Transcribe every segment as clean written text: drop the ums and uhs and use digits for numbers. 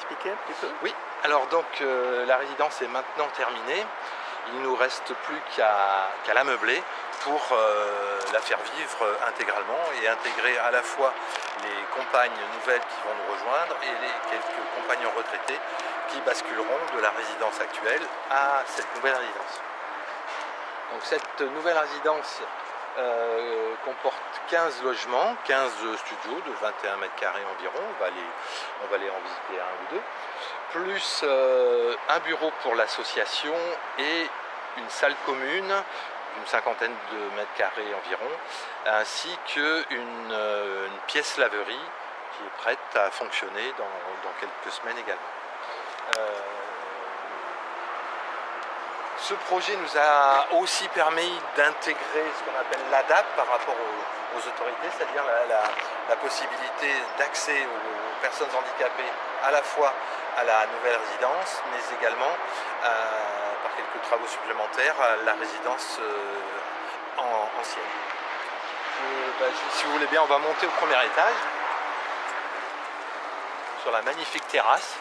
expliquer un petit peu? Oui, alors donc la résidence est maintenant terminée. Il ne nous reste plus qu'à la meubler pour la faire vivre intégralement et intégrer à la fois les compagnes nouvelles qui vont nous rejoindre et les quelques compagnons retraités qui basculeront de la résidence actuelle à cette nouvelle résidence. Donc cette nouvelle résidence comporte 15 logements, 15 studios de 21 mètres carrés environ, on va aller en visiter un ou deux, plus un bureau pour l'association et une salle commune d'une cinquantaine de mètres carrés environ, ainsi qu'une pièce laverie qui est prête à fonctionner dans quelques semaines également. Ce projet nous a aussi permis d'intégrer ce qu'on appelle l'ADAP par rapport aux autorités, c'est-à-dire la possibilité d'accès aux personnes handicapées à la fois à la nouvelle résidence, mais également par quelques travaux supplémentaires à la résidence ancienne. Si vous voulez bien, on va monter au premier étage, sur la magnifique terrasse.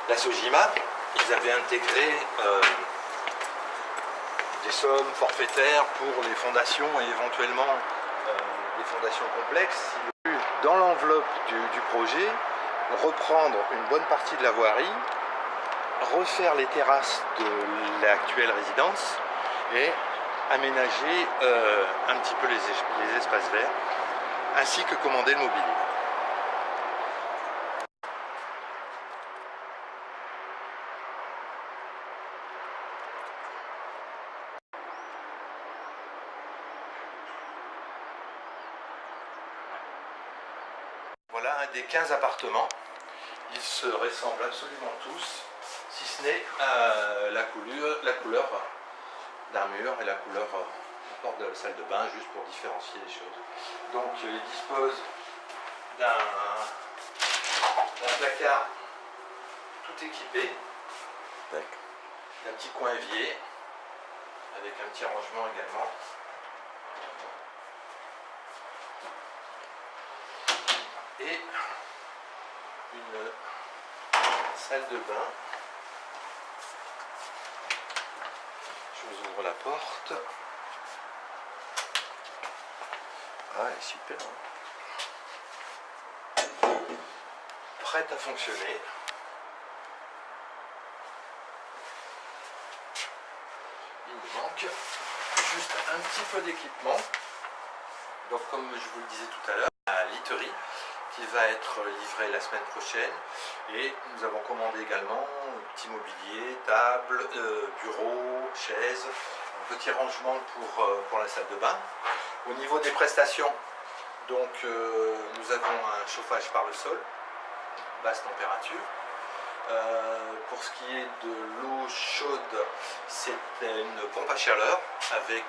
La Sojima, ils avaient intégré des sommes forfaitaires pour les fondations et éventuellement des fondations complexes. Dans l'enveloppe du projet, reprendre une bonne partie de la voirie, refaire les terrasses de l'actuelle résidence et aménager un petit peu les espaces verts, ainsi que commander le mobilier. Voilà un des 15 appartements. Ils se ressemblent absolument tous, si ce n'est la couleur d'un mur et la couleur de la porte de la salle de bain, juste pour différencier les choses. Donc ils disposent d'un placard tout équipé, d'un petit coin évier, avec un petit rangement également. Et une salle de bain. Je vous ouvre la porte. Ah, elle est super. Hein. Prête à fonctionner. Il nous manque juste un petit peu d'équipement. Donc comme je vous le disais tout à l'heure, la literie qui va être livrée la semaine prochaine, et nous avons commandé également petit mobilier, table, bureau, chaise, un petit rangement pour la salle de bain. Au niveau des prestations, donc nous avons un chauffage par le sol, basse température. Pour ce qui est de l'eau chaude, c'est une pompe à chaleur avec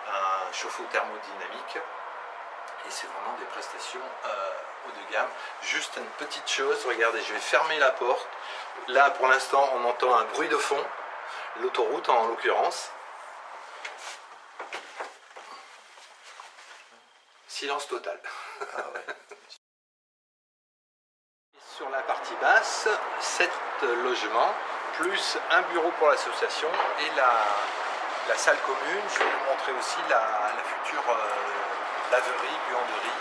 un chauffe-eau thermodynamique. Et c'est vraiment des prestations haut de gamme. Juste une petite chose, regardez, je vais fermer la porte. Là, pour l'instant, on entend un bruit de fond, l'autoroute en l'occurrence. Silence total. Ah ouais. Sur la partie basse, 7 logements, plus un bureau pour l'association et la salle commune. Je vais vous montrer aussi la future laverie, buanderie,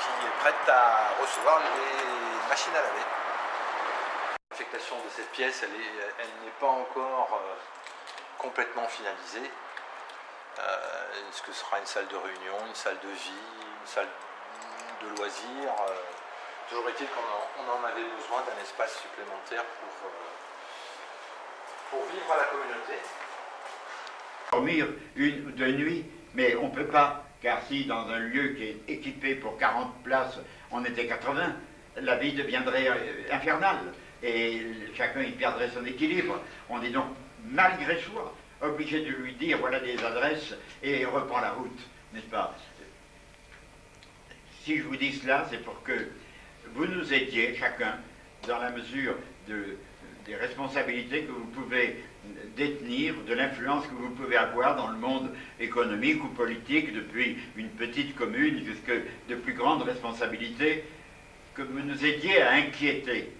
qui est prête à recevoir les machines à laver. L'affectation de cette pièce, elle n'est pas encore complètement finalisée. Est-ce que ce sera une salle de réunion, une salle de vie, une salle de loisirs? Toujours est-il qu'on en avait besoin d'un espace supplémentaire pour vivre à la communauté. Dormir une ou deux nuits, mais on ne peut pas. Car si dans un lieu qui est équipé pour 40 places, on était 80, la vie deviendrait infernale et chacun y perdrait son équilibre. On est donc, malgré soi, obligé de lui dire voilà des adresses et reprend la route, n'est-ce pas? Si je vous dis cela, c'est pour que vous nous aidiez chacun dans la mesure des responsabilités que vous pouvez détenir de l'influence que vous pouvez avoir dans le monde économique ou politique, depuis une petite commune jusqu'à de plus grandes responsabilités, que vous nous aidiez à inquiéter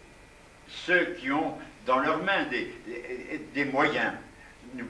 ceux qui ont dans leurs mains des moyens. Nous